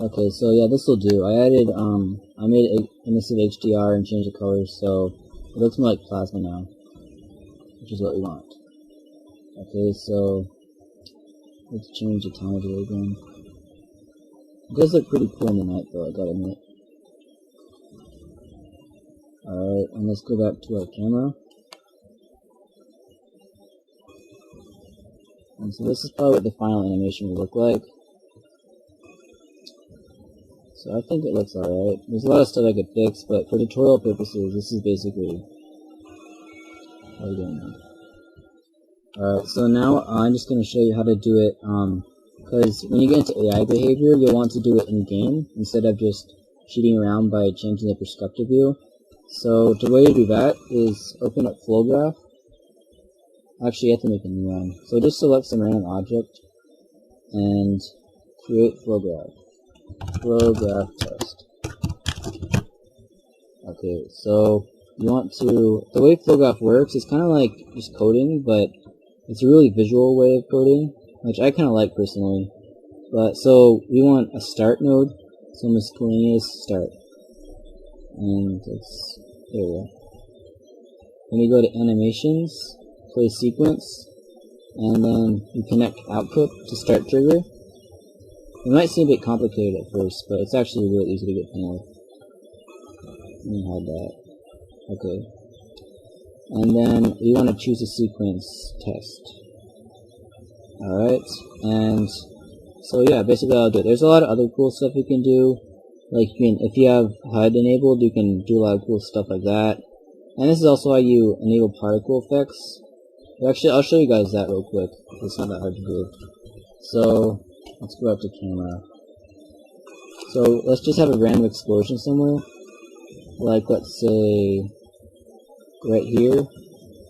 Okay, so yeah, this will do. I added, I made emissive HDR and changed the colors, so it looks more like plasma now, which is what we want. Okay, so let's change the time of it again. It does look pretty cool in the night, though, I gotta admit. Alright, and let's go back to our camera. And so this is probably what the final animation will look like. So I think it looks alright. There's a lot of stuff I could fix, but for tutorial purposes, this is basically what we're doing now. Alright, so now I'm just going to show you how to do it, because when you get into AI behavior, you'll want to do it in-game, instead of just cheating around by changing the perspective view. So the way to do that is open up FlowGraph. Actually, you have to make a new one. So just select some random object, and create FlowGraph. FlowGraph test. Okay, so you want to, the way FlowGraph works is kind of like just coding, but it's a really visual way of coding, which I kind of like personally. But so we want a start node, so miscellaneous start, and it's there we go. Then we go to animations, play sequence, and then you connect output to start trigger. It might seem a bit complicated at first, but it's actually really easy to get done with. Let me hide that. Okay. And then you want to choose a sequence test. Alright, and so yeah, basically I'll do it. There's a lot of other cool stuff you can do. Like if you have HUD enabled, you can do a lot of cool stuff like that. And this is also how you enable particle effects. Actually, I'll show you guys that real quick. It's not that hard to do. So let's go up to camera. So let's just have a random explosion somewhere. Like let's say right here.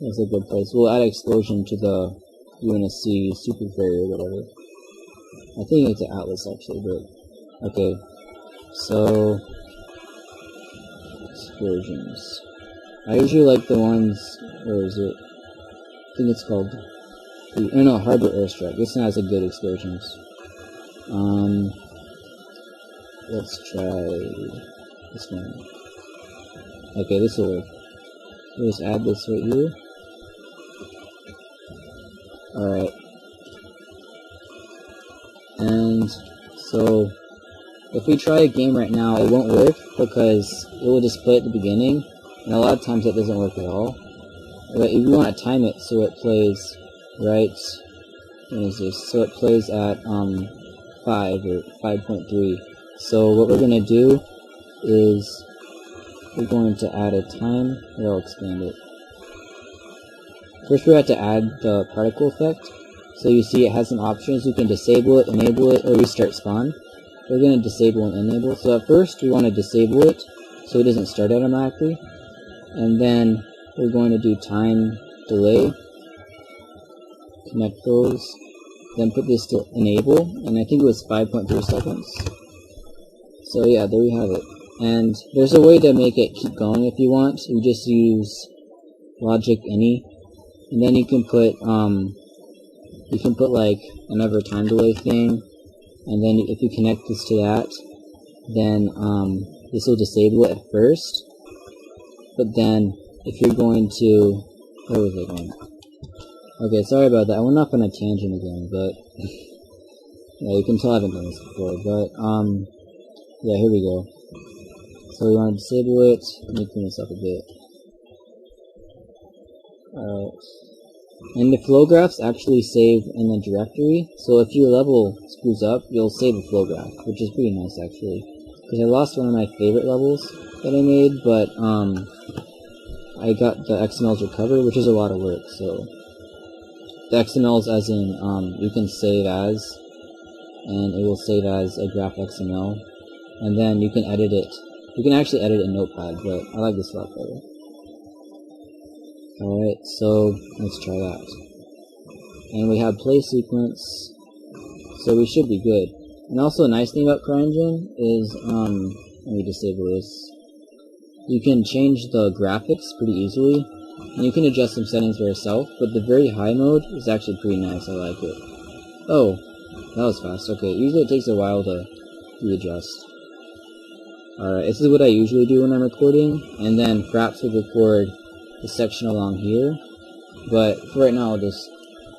That's a good place. We'll add an explosion to the UNSC super ferry or whatever. I think it's an atlas actually, but okay. So explosions. I usually like the ones, where is it? I think it's called no, Harbor Airstrike. This one has a good explosions. Let's try this one. Okay, this will work. We'll just add this right here. Alright. And so if we try a game right now, it won't work because it will just play at the beginning, and a lot of times that doesn't work at all. But if you want to time it so it plays right, what is this? So it plays at 5 or 5.3. So what we're going to do is we're going to add a time. Here, I'll expand it. First we have to add the particle effect. So you see it has some options. You can disable it, enable it, or restart spawn. We're going to disable and enable. So at first we want to disable it so it doesn't start automatically. And then we're going to do time delay. Connect those. Then put this to enable. And I think it was 5.3 seconds. So yeah, there we have it. And there's a way to make it keep going if you want. You just use logic any. And then you can put like another time delay thing. And then if you connect this to that, then this will disable it at first. But then if you're going to, where was I going? Okay, sorry about that. I went off on a tangent again, but yeah, you can tell I haven't done this before. But yeah, here we go. So we want to disable it. Let me clean this up a bit. Alright. And the flow graphs actually save in the directory, so if your level screws up, you'll save a flow graph, which is pretty nice actually. Because I lost one of my favorite levels that I made, but I got the XMLs recovered, which is a lot of work. So the XMLs as in you can save as, and it will save as a graph XML, and then you can edit it. You can actually edit it in Notepad, but I like this a lot better. Alright, so let's try that. And we have play sequence, so we should be good. And also a nice thing about CryEngine is, let me disable this. You can change the graphics pretty easily, and you can adjust some settings for yourself, but the very high mode is actually pretty nice, I like it. Oh, that was fast. Okay, usually it takes a while to quickly adjust. Alright, this is what I usually do when I'm recording, and then perhaps we'll record the section along here, but for right now I'll just...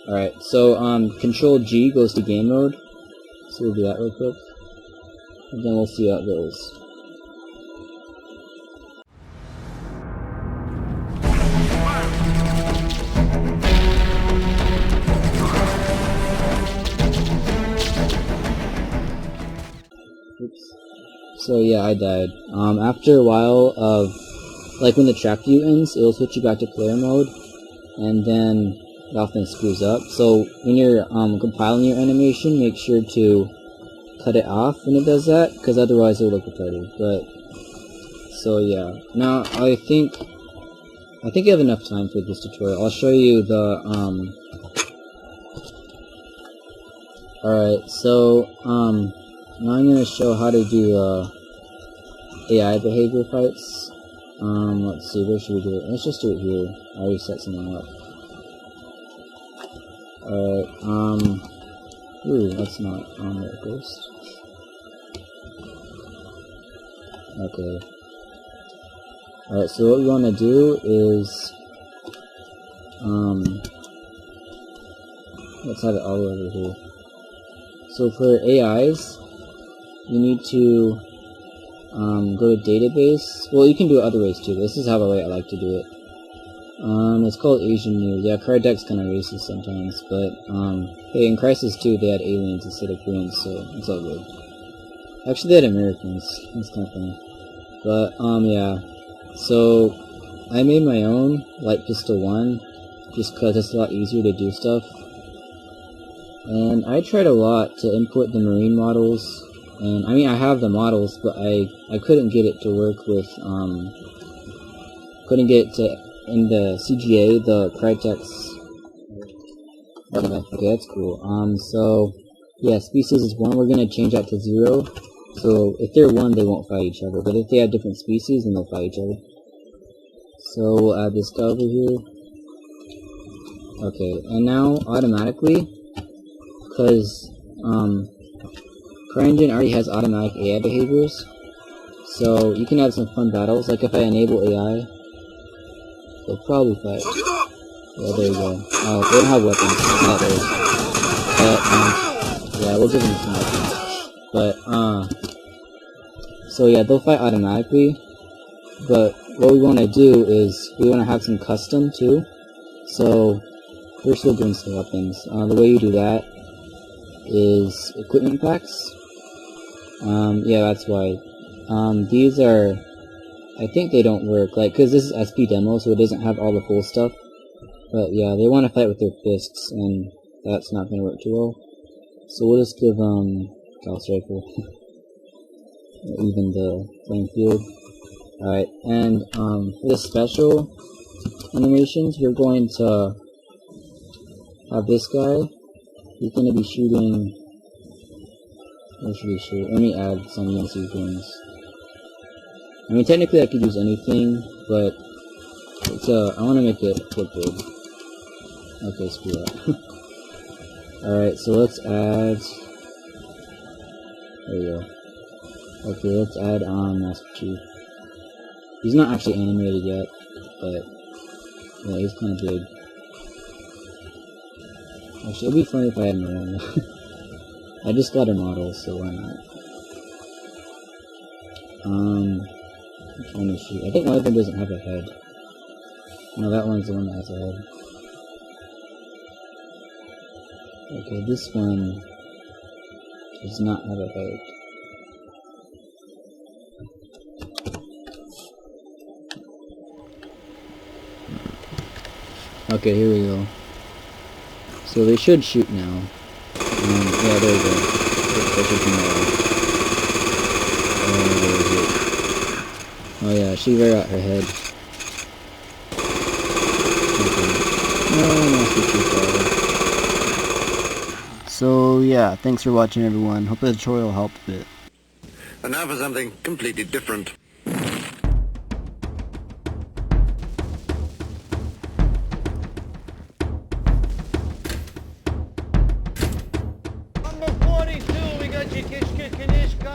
Alright, so Control G goes to game mode, so we'll do that real quick, and then we'll see how it goes. Oops. So yeah, I died. After a while of, like when the trap view ends, it'll switch you back to player mode, and then it often screws up. So when you're compiling your animation, make sure to cut it off when it does that, because otherwise it'll look repetitive. But so yeah, now I think I have enough time for this tutorial. I'll show you the Alright, so now I'm going to show how to do AI behavior fights. Let's see, where should we do it? Let's just do it here. I already set something up. Alright, ooh, that's not on there, ghost. Okay. Alright, so what we want to do is, let's have it all over here. So for AIs, you need to go to database. Well, you can do it other ways too. This is how the way I like to do it. It's called Asian News. Yeah, CryDeck's kind of racist sometimes, but hey, in Crisis 2 they had aliens instead of Koreans, so it's all good. Actually, they had Americans. That's kind of funny. But yeah. So I made my own Light Pistol 1 just because it's a lot easier to do stuff. And I tried a lot to input the marine models, and I mean I have the models, but I couldn't get it to work with couldn't get it to in the CGA, the Crytek's. Okay, that's cool. So yeah, species is 1. We're gonna change that to 0. So if they're 1, they won't fight each other, but if they have different species, then they'll fight each other. So we'll add this guy over here. Okay, and now automatically, because CryEngine already has automatic AI behaviors, so you can have some fun battles. Like if I enable AI, they'll probably fight. Yeah, there you go. Oh, they don't have weapons. But yeah, we'll give them some weapons. But so yeah, they'll fight automatically. But what we want to do is we want to have some custom too. So first we'll bring some weapons. The way you do that is equipment packs. Yeah, that's why. These are, I think they don't work, like, cause this is SP demo, so it doesn't have all the full stuff. But yeah, they want to fight with their fists, and that's not gonna work too well. So we'll just give Gauss rifle, even the playing field. Alright, and for the special animations, we're going to have this guy. He's going to be shooting... Where should he shoot? Let me add some UNC things. I mean, technically I could use anything, but it's I want to make it look good. Okay, screw that. Alright, so let's add... There we go. Okay, let's add Master Chief. He's not actually animated yet, but yeah, he's kind of big. Actually, it'd be funny if I had my own. I just got a model, so why not? I'm trying to shoot. I think one of them doesn't have a head. No, that one's the one that has a head. Okay, this one does not have a head. Okay, here we go. So they should shoot now. Yeah, there we go. They should come out. Where is it? Oh yeah, she very got her head. Okay. No, Master Chief. So yeah, thanks for watching everyone. Hope the tutorial helped a bit. And now for something completely different. Number 42, we got your Kishka Kanishka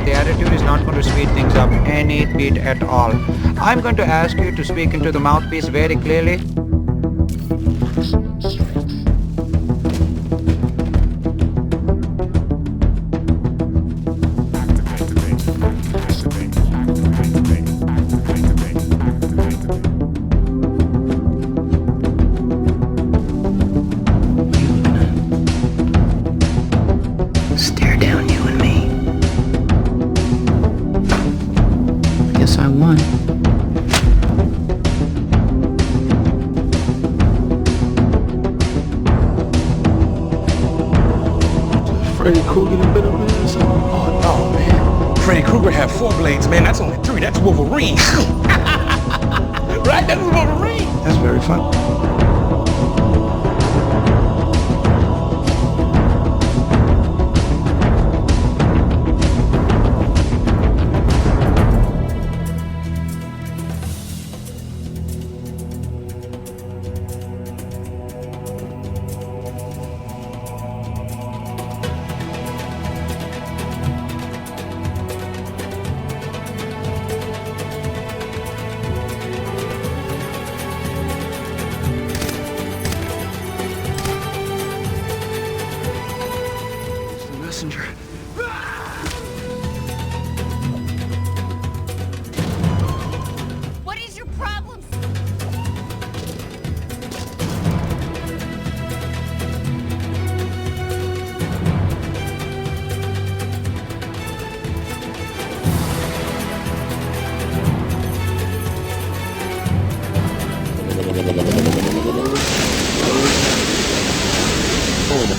the attitude is not going to speed things up any bit at all. I'm going to ask you to speak into the mouthpiece very clearly. Stare down, you and me. I guess I won. Freddy Krueger done been up there or something? Oh, no, man. Freddy Krueger had 4 blades, man. That's only 3. That's Wolverine. Right? That's Wolverine. That's very fun.